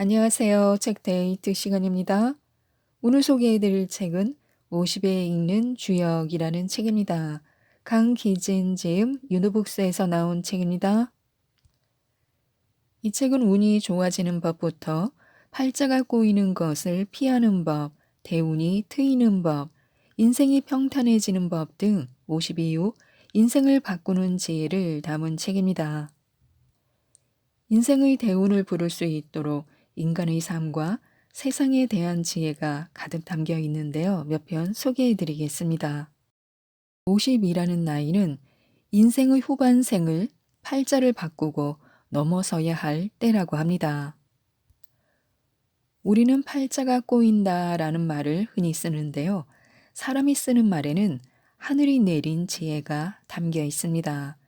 안녕하세요. 책데이트 시간입니다. 오늘 소개해드릴 책은 50에 읽는 주역이라는 책입니다. 강기진 제음 유노북스에서 나온 책입니다. 이 책은 운이 좋아지는 법부터 팔자가 꼬이는 것을 피하는 법, 대운이 트이는 법, 인생이 평탄해지는 법 등 50 이후 인생을 바꾸는 지혜를 담은 책입니다. 인생의 대운을 부를 수 있도록 인간의 삶과 세상에 대한 지혜가 가득 담겨 있는데요. 몇 편 소개해 드리겠습니다. 50이라는 나이는 인생의 후반생을 팔자를 바꾸고 넘어서야 할 때라고 합니다. 우리는 팔자가 꼬인다라는 말을 흔히 쓰는데요. 사람이 쓰는 말에는 하늘이 내린 지혜가 담겨 있습니다.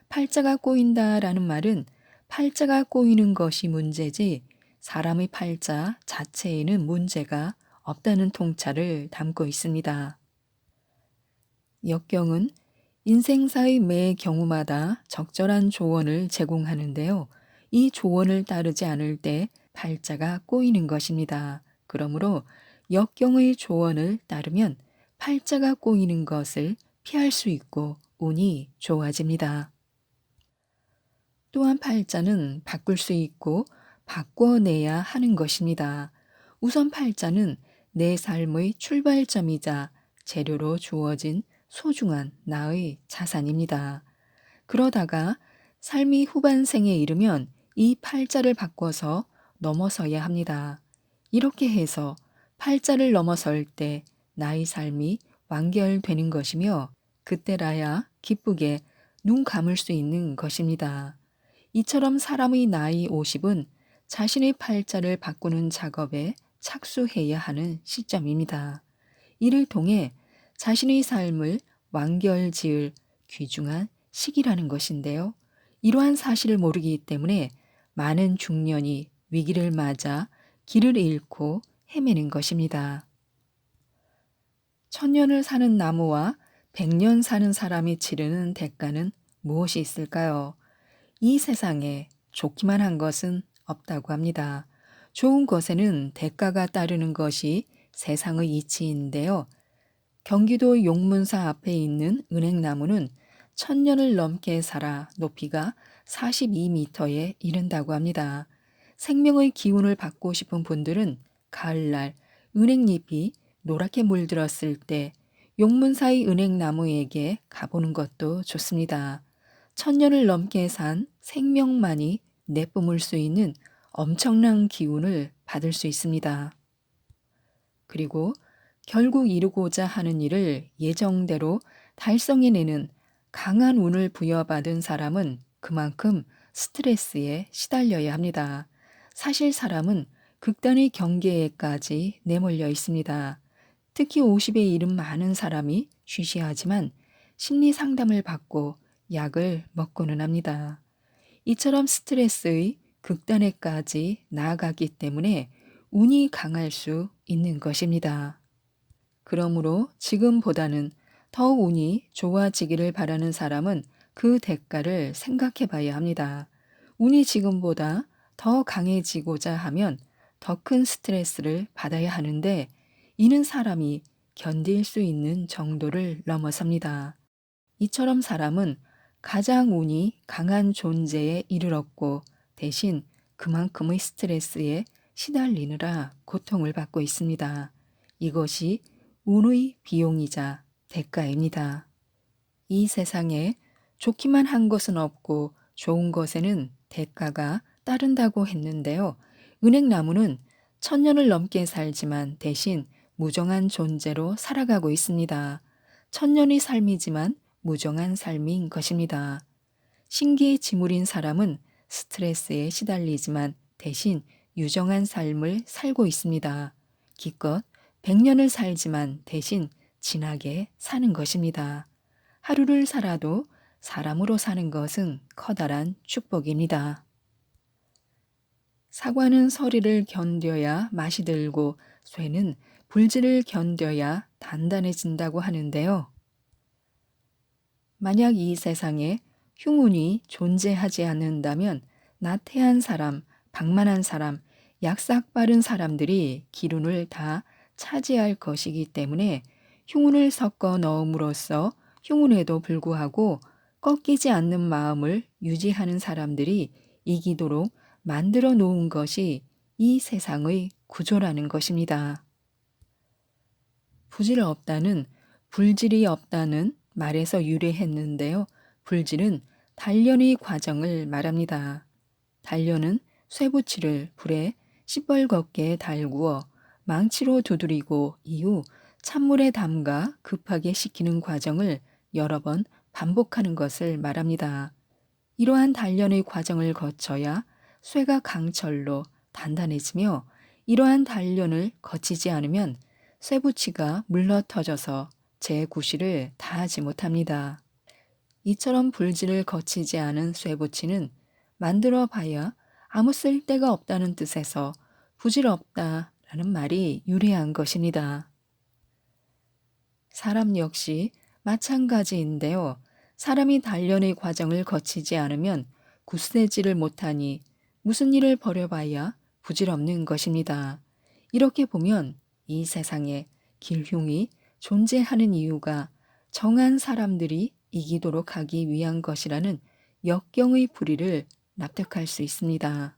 팔자가 꼬인다라는 말은 팔자가 꼬이는 것이 문제지 사람의 팔자 자체에는 문제가 없다는 통찰을 담고 있습니다. 역경은 인생사의 매 경우마다 적절한 조언을 제공하는데요. 이 조언을 따르지 않을 때 팔자가 꼬이는 것입니다. 그러므로 역경의 조언을 따르면 팔자가 꼬이는 것을 피할 수 있고 운이 좋아집니다. 또한 팔자는 바꿀 수 있고 바꿔내야 하는 것입니다. 우선 팔자는 내 삶의 출발점이자 재료로 주어진 소중한 나의 자산입니다. 그러다가 삶이 후반생에 이르면 이 팔자를 바꿔서 넘어서야 합니다. 이렇게 해서 팔자를 넘어설 때 나의 삶이 완결되는 것이며 그때라야 기쁘게 눈 감을 수 있는 것입니다. 이처럼 사람의 나이 50은 자신의 팔자를 바꾸는 작업에 착수해야 하는 시점입니다. 이를 통해 자신의 삶을 완결지을 귀중한 시기라는 것인데요. 이러한 사실을 모르기 때문에 많은 중년이 위기를 맞아 길을 잃고 헤매는 것입니다. 1000년을 사는 나무와 100년 사는 사람이 치르는 대가는 무엇이 있을까요? 이 세상에 좋기만 한 것은 없다고 합니다. 좋은 것에는 대가가 따르는 것이 세상의 이치인데요. 경기도 용문사 앞에 있는 은행나무는 1000년을 넘게 살아 높이가 42m에 이른다고 합니다. 생명의 기운을 받고 싶은 분들은 가을날 은행잎이 노랗게 물들었을 때 용문사의 은행나무에게 가보는 것도 좋습니다. 1000년을 넘게 산 생명만이 내뿜을 수 있는 엄청난 기운을 받을 수 있습니다. 그리고 결국 이루고자 하는 일을 예정대로 달성해내는 강한 운을 부여받은 사람은 그만큼 스트레스에 시달려야 합니다. 사실 사람은 극단의 경계에까지 내몰려 있습니다. 특히 50에 이른 많은 사람이 쉬쉬하지만 심리 상담을 받고 약을 먹고는 합니다. 이처럼 스트레스의 극단에까지 나아가기 때문에 운이 강할 수 있는 것입니다. 그러므로 지금보다는 더 운이 좋아지기를 바라는 사람은 그 대가를 생각해 봐야 합니다. 운이 지금보다 더 강해지고자 하면 더 큰 스트레스를 받아야 하는데 이는 사람이 견딜 수 있는 정도를 넘어섭니다. 이처럼 사람은 가장 운이 강한 존재에 이르렀고 대신 그만큼의 스트레스에 시달리느라 고통을 받고 있습니다. 이것이 운의 비용이자 대가입니다. 이 세상에 좋기만 한 것은 없고 좋은 것에는 대가가 따른다고 했는데요. 은행나무는 1000년을 넘게 살지만 대신 무정한 존재로 살아가고 있습니다. 1000년의 삶이지만 무정한 삶인 것입니다. 신기지물인 사람은 스트레스에 시달리지만 대신 유정한 삶을 살고 있습니다. 기껏 100년을 살지만 대신 진하게 사는 것입니다. 하루를 살아도 사람으로 사는 것은 커다란 축복입니다. 사과는 서리를 견뎌야 맛이 들고 쇠는 불질을 견뎌야 단단해진다고 하는데요. 만약 이 세상에 흉운이 존재하지 않는다면 나태한 사람, 방만한 사람, 약삭 빠른 사람들이 기운을 다 차지할 것이기 때문에 흉운을 섞어 넣음으로써 흉운에도 불구하고 꺾이지 않는 마음을 유지하는 사람들이 이기도록 만들어 놓은 것이 이 세상의 구조라는 것입니다. 부질 없다는 불질이 없다는 말에서 유래했는데요. 불질은 단련의 과정을 말합니다. 단련은 쇠붙이를 불에 시뻘겋게 달구어 망치로 두드리고 이후 찬물에 담가 급하게 식히는 과정을 여러 번 반복하는 것을 말합니다. 이러한 단련의 과정을 거쳐야 쇠가 강철로 단단해지며 이러한 단련을 거치지 않으면 쇠붙이가 물러터져서 제 구실을 다하지 못합니다. 이처럼 불질을 거치지 않은 쇠붙이는 만들어 봐야 아무 쓸데가 없다는 뜻에서 부질없다라는 말이 유래한 것입니다. 사람 역시 마찬가지인데요. 사람이 단련의 과정을 거치지 않으면 굳세지를 못하니 무슨 일을 벌여봐야 부질없는 것입니다. 이렇게 보면 이 세상에 길흉이 존재하는 이유가 정한 사람들이 이기도록 하기 위한 것이라는 역경의 불의를 납득할 수 있습니다.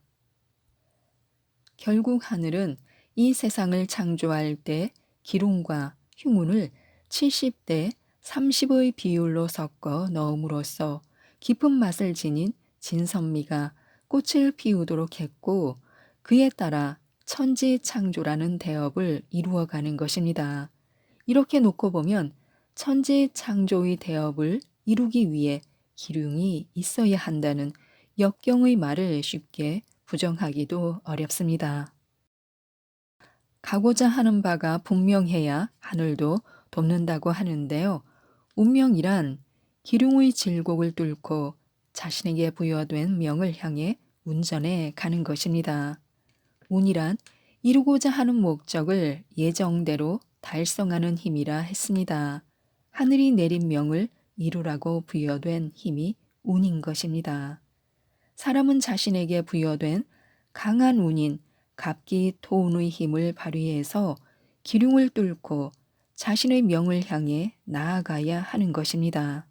결국 하늘은 이 세상을 창조할 때 기운과 흉운을 70대 30의 비율로 섞어 넣음으로써 깊은 맛을 지닌 진선미가 꽃을 피우도록 했고 그에 따라 천지창조라는 대업을 이루어가는 것입니다. 이렇게 놓고 보면 천지창조의 대업을 이루기 위해 기륭이 있어야 한다는 역경의 말을 쉽게 부정하기도 어렵습니다. 가고자 하는 바가 분명해야 하늘도 돕는다고 하는데요. 운명이란 기륭의 질곡을 뚫고 자신에게 부여된 명을 향해 운전해 가는 것입니다. 운이란 이루고자 하는 목적을 예정대로 달성하는 힘이라 했습니다. 하늘이 내린 명을 이루라고 부여된 힘이 운인 것입니다. 사람은 자신에게 부여된 강한 운인 갑기 토운의 힘을 발휘해서 기륭을 뚫고 자신의 명을 향해 나아가야 하는 것입니다.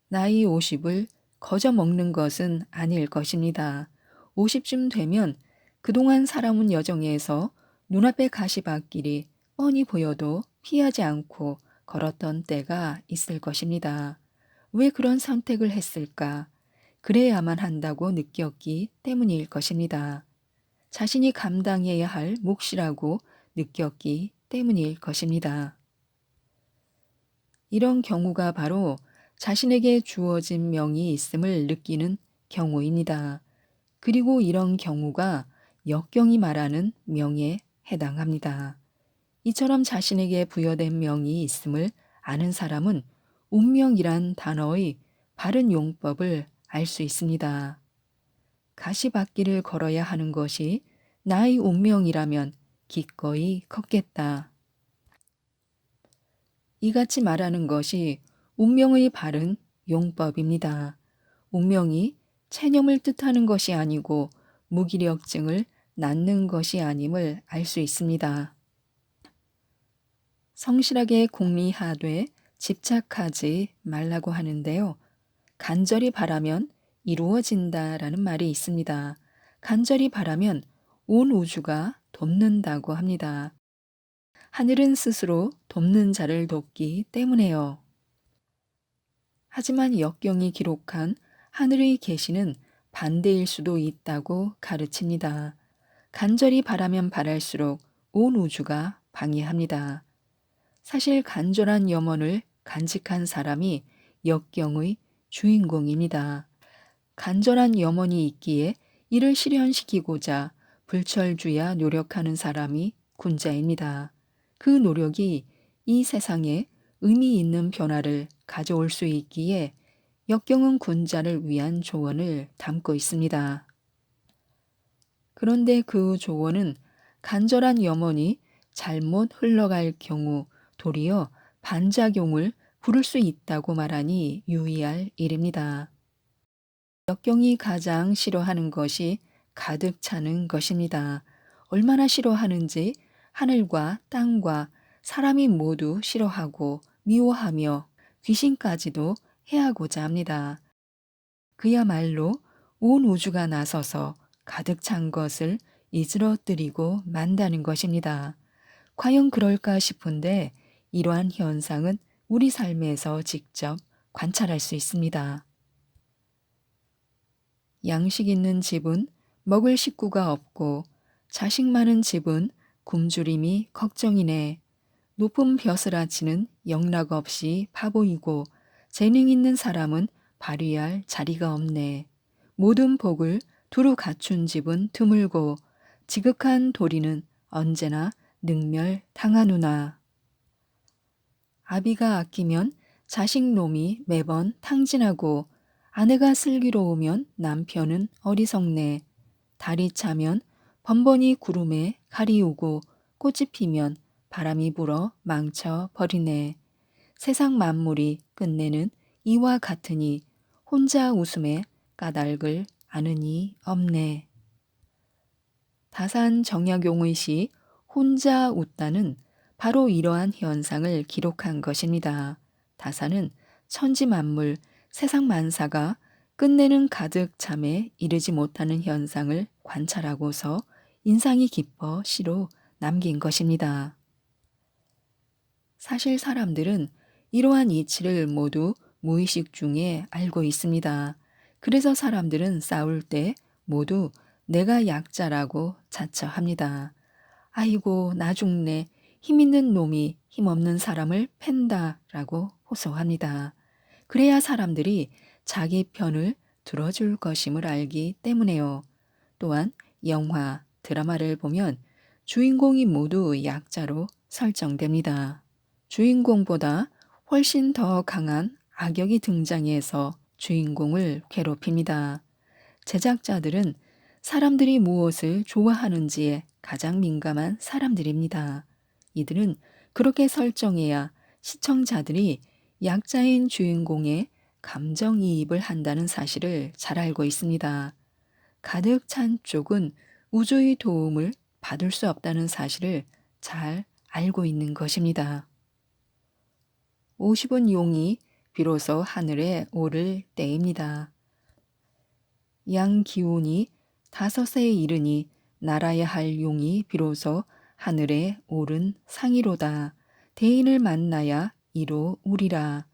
나이 50을 거저 먹는 것은 아닐 것입니다. 50쯤 되면 그동안 살아온 여정에서 눈앞의 가시밭길이 뻔히 보여도 피하지 않고 걸었던 때가 있을 것입니다. 왜 그런 선택을 했을까? 그래야만 한다고 느꼈기 때문일 것입니다. 자신이 감당해야 할 몫이라고 느꼈기 때문일 것입니다. 이런 경우가 바로 자신에게 주어진 명이 있음을 느끼는 경우입니다. 그리고 이런 경우가 역경이 말하는 명에 해당합니다. 이처럼 자신에게 부여된 명이 있음을 아는 사람은 운명이란 단어의 바른 용법을 알 수 있습니다. 가시밭길을 걸어야 하는 것이 나의 운명이라면 기꺼이 걷겠다. 이같이 말하는 것이 운명의 바른 용법입니다. 운명이 체념을 뜻하는 것이 아니고 무기력증을 낳는 것이 아님을 알 수 있습니다. 성실하게 공리하되 집착하지 말라고 하는데요. 간절히 바라면 이루어진다라는 말이 있습니다. 간절히 바라면 온 우주가 돕는다고 합니다. 하늘은 스스로 돕는 자를 돕기 때문에요. 하지만 역경이 기록한 하늘의 계시는 반대일 수도 있다고 가르칩니다. 간절히 바라면 바랄수록 온 우주가 방해합니다. 사실 간절한 염원을 간직한 사람이 역경의 주인공입니다. 간절한 염원이 있기에 이를 실현시키고자 불철주야 노력하는 사람이 군자입니다. 그 노력이 이 세상에 의미 있는 변화를 가져올 수 있기에 역경은 군자를 위한 조언을 담고 있습니다. 그런데 그 조언은 간절한 염원이 잘못 흘러갈 경우 도리어 반작용을 부를 수 있다고 말하니 유의할 일입니다. 역경이 가장 싫어하는 것이 가득 차는 것입니다. 얼마나 싫어하는지 하늘과 땅과 사람이 모두 싫어하고 미워하며 귀신까지도 해하고자 합니다. 그야말로 온 우주가 나서서 가득 찬 것을 이스러뜨리고 만다는 것입니다. 과연 그럴까 싶은데 이러한 현상은 우리 삶에서 직접 관찰할 수 있습니다. 양식 있는 집은 먹을 식구가 없고 자식 많은 집은 굶주림이 걱정이네. 높은 벼슬아치는 영락 없이 바보이고 재능 있는 사람은 발휘할 자리가 없네. 모든 복을 두루 갖춘 집은 드물고 지극한 도리는 언제나 능멸당하누나. 아비가 아끼면 자식 놈이 매번 탕진하고 아내가 슬기로우면 남편은 어리석네. 달이 차면 번번이 구름에 가리 오고 꽃이 피면 바람이 불어 망쳐 버리네. 세상 만물이 끝내는 이와 같으니 혼자 웃음에 까닭을 아느니 없네. 다산 정약용의 시 혼자 웃다는 바로 이러한 현상을 기록한 것입니다. 다산은 천지 만물, 세상 만사가 끝내는 가득 잠에 이르지 못하는 현상을 관찰하고서 인상이 깊어 시로 남긴 것입니다. 사실 사람들은 이러한 이치를 모두 무의식 중에 알고 있습니다. 그래서 사람들은 싸울 때 모두 내가 약자라고 자처합니다. 아이고 나 죽네. 힘 있는 놈이 힘없는 사람을 팬다 라고 호소합니다. 그래야 사람들이 자기 편을 들어줄 것임을 알기 때문에요. 또한 영화, 드라마를 보면 주인공이 모두 약자로 설정됩니다. 주인공보다 훨씬 더 강한 악역이 등장해서 주인공을 괴롭힙니다. 제작자들은 사람들이 무엇을 좋아하는지에 가장 민감한 사람들입니다. 이들은 그렇게 설정해야 시청자들이 약자인 주인공의 감정이입을 한다는 사실을 잘 알고 있습니다. 가득 찬 쪽은 우주의 도움을 받을 수 없다는 사실을 잘 알고 있는 것입니다. 50은 용이 비로소 하늘에 오를 때입니다. 양 기운이 5에 이르니 날아야 할 용이 비로소 하늘에 오른 상이로다. 대인을 만나야 이로 우리라.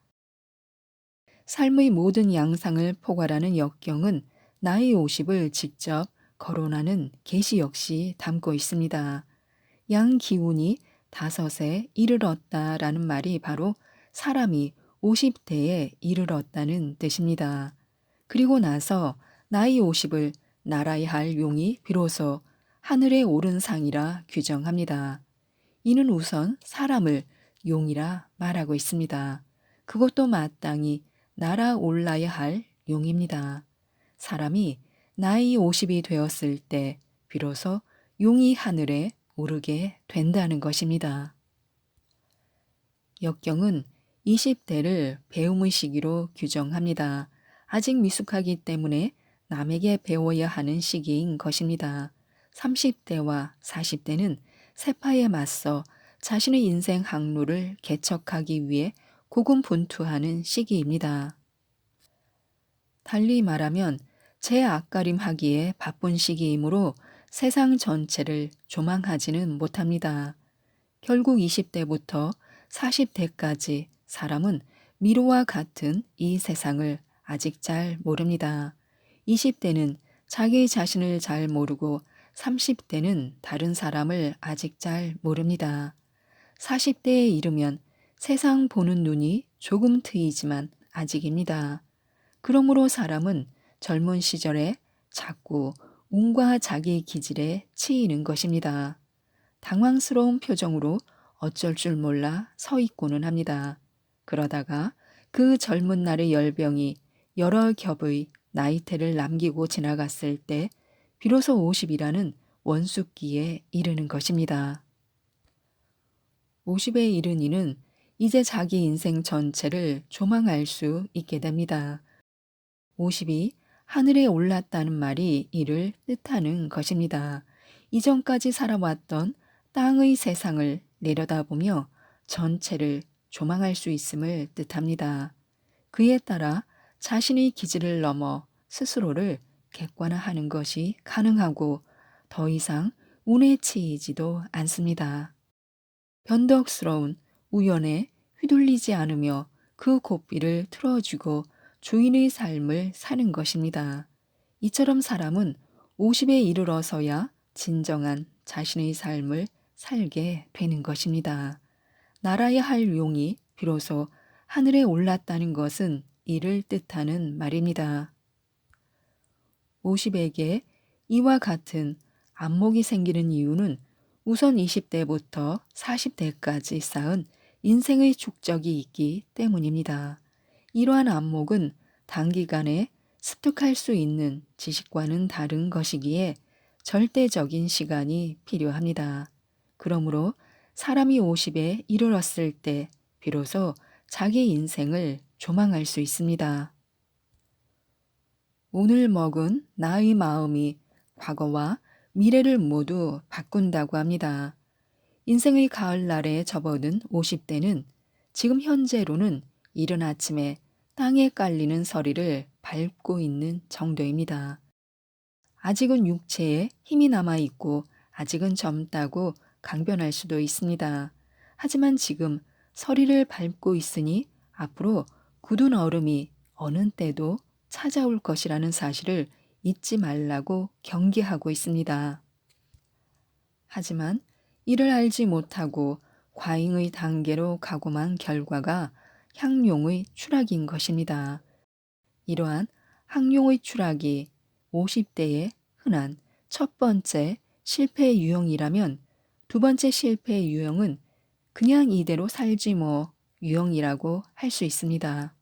삶의 모든 양상을 포괄하는 역경은 나이 50을 직접 거론하는 계시 역시 담고 있습니다. 양 기운이 5에 이르렀다라는 말이 바로 사람이 50대에 이르렀다는 뜻입니다. 그리고 나서 나이 50을 날아야 할 용이 비로소 하늘에 오른 상이라 규정합니다. 이는 우선 사람을 용이라 말하고 있습니다. 그것도 마땅히 날아올라야 할 용입니다. 사람이 나이 50이 되었을 때 비로소 용이 하늘에 오르게 된다는 것입니다. 역경은 20대를 배움의 시기로 규정합니다. 아직 미숙하기 때문에 남에게 배워야 하는 시기인 것입니다. 30대와 40대는 세파에 맞서 자신의 인생 항로를 개척하기 위해 고군분투하는 시기입니다. 달리 말하면 재앞가림하기에 바쁜 시기이므로 세상 전체를 조망하지는 못합니다. 결국 20대부터 40대까지 사람은 미로와 같은 이 세상을 아직 잘 모릅니다. 20대는 자기 자신을 잘 모르고 30대는 다른 사람을 아직 잘 모릅니다. 40대에 이르면 세상 보는 눈이 조금 트이지만 아직입니다. 그러므로 사람은 젊은 시절에 자꾸 운과 자기 기질에 치이는 것입니다. 당황스러운 표정으로 어쩔 줄 몰라 서 있고는 합니다. 그러다가 그 젊은 날의 열병이 여러 겹의 나이테를 남기고 지나갔을 때 비로소 50이라는 원숫기에 이르는 것입니다. 50에 이른 이는 이제 자기 인생 전체를 조망할 수 있게 됩니다. 50이 하늘에 올랐다는 말이 이를 뜻하는 것입니다. 이전까지 살아왔던 땅의 세상을 내려다보며 전체를 조망할 수 있음을 뜻합니다. 그에 따라 자신의 기질을 넘어 스스로를 객관화하는 것이 가능하고 더 이상 운에 치이지도 않습니다. 변덕스러운 우연에 휘둘리지 않으며 그 고삐를 틀어주고 주인의 삶을 사는 것입니다. 이처럼 사람은 50에 이르러서야 진정한 자신의 삶을 살게 되는 것입니다. 날아야 할 용이 비로소 하늘에 올랐다는 것은 이를 뜻하는 말입니다. 50에게 이와 같은 안목이 생기는 이유는 우선 20대부터 40대까지 쌓은 인생의 축적이 있기 때문입니다. 이러한 안목은 단기간에 습득할 수 있는 지식과는 다른 것이기에 절대적인 시간이 필요합니다. 그러므로 사람이 50에 이르렀을 때 비로소 자기 인생을 조망할 수 있습니다. 오늘 먹은 나의 마음이 과거와 미래를 모두 바꾼다고 합니다. 인생의 가을날에 접어든 50대는 지금 현재로는 이른 아침에 땅에 깔리는 서리를 밟고 있는 정도입니다. 아직은 육체에 힘이 남아있고 아직은 젊다고 강변할 수도 있습니다. 하지만 지금 서리를 밟고 있으니 앞으로 굳은 얼음이 어느 때도 찾아올 것이라는 사실을 잊지 말라고 경계하고 있습니다. 하지만 이를 알지 못하고 과잉의 단계로 가고만 결과가 향용의 추락인 것입니다. 이러한 항용의 추락이 50대의 흔한 첫 번째 실패 유형이라면 두 번째 실패 유형은 그냥 이대로 살지 뭐 유형이라고 할 수 있습니다.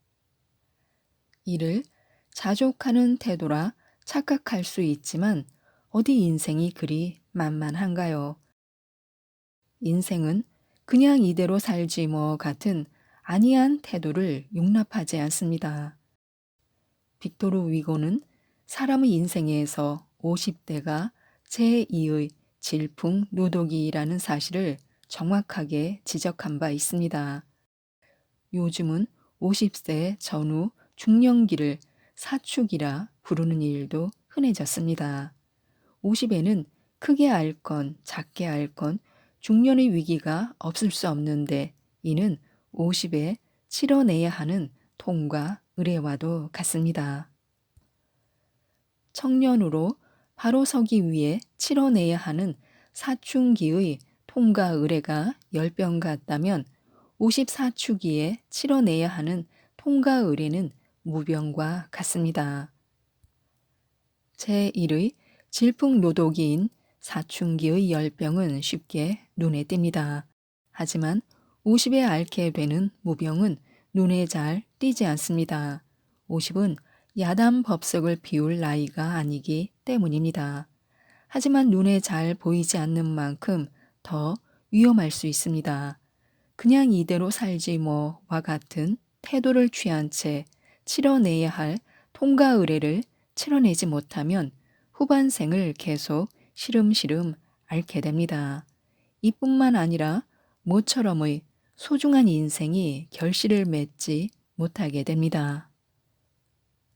이를 자족하는 태도라 착각할 수 있지만 어디 인생이 그리 만만한가요? 인생은 그냥 이대로 살지 뭐 같은 안이한 태도를 용납하지 않습니다. 빅토르 위고는 사람의 인생에서 50대가 제2의 질풍노도기라는 사실을 정확하게 지적한 바 있습니다. 요즘은 50세 전후 중년기를 사축이라 부르는 일도 흔해졌습니다. 50에는 크게 앓건 작게 앓건 중년의 위기가 없을 수 없는데 이는 50에 치러내야 하는 통과 의례와도 같습니다. 청년으로 바로 서기 위해 치러내야 하는 사춘기의 통과 의례가 10병 같다면 54추기에 치러내야 하는 통과 의례는 무병과 같습니다. 제1의 질풍노도기인 사춘기의 열병은 쉽게 눈에 띕니다. 하지만 50에 앓게 되는 무병은 눈에 잘 띄지 않습니다. 50은 야단 법석을 피울 나이가 아니기 때문입니다. 하지만 눈에 잘 보이지 않는 만큼 더 위험할 수 있습니다. 그냥 이대로 살지 뭐와 같은 태도를 취한 채 치러내야 할 통과 의례를 치러내지 못하면 후반생을 계속 시름시름 앓게 됩니다. 이뿐만 아니라 모처럼의 소중한 인생이 결실을 맺지 못하게 됩니다.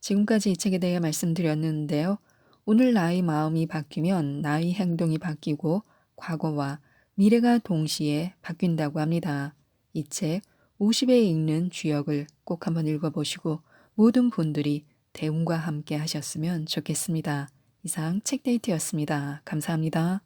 지금까지 이 책에 대해 말씀드렸는데요. 오늘 나의 마음이 바뀌면 나의 행동이 바뀌고 과거와 미래가 동시에 바뀐다고 합니다. 이 책 50에 읽는 주역을 꼭 한번 읽어보시고 모든 분들이 대운과 함께 하셨으면 좋겠습니다. 이상 책데이트였습니다. 감사합니다.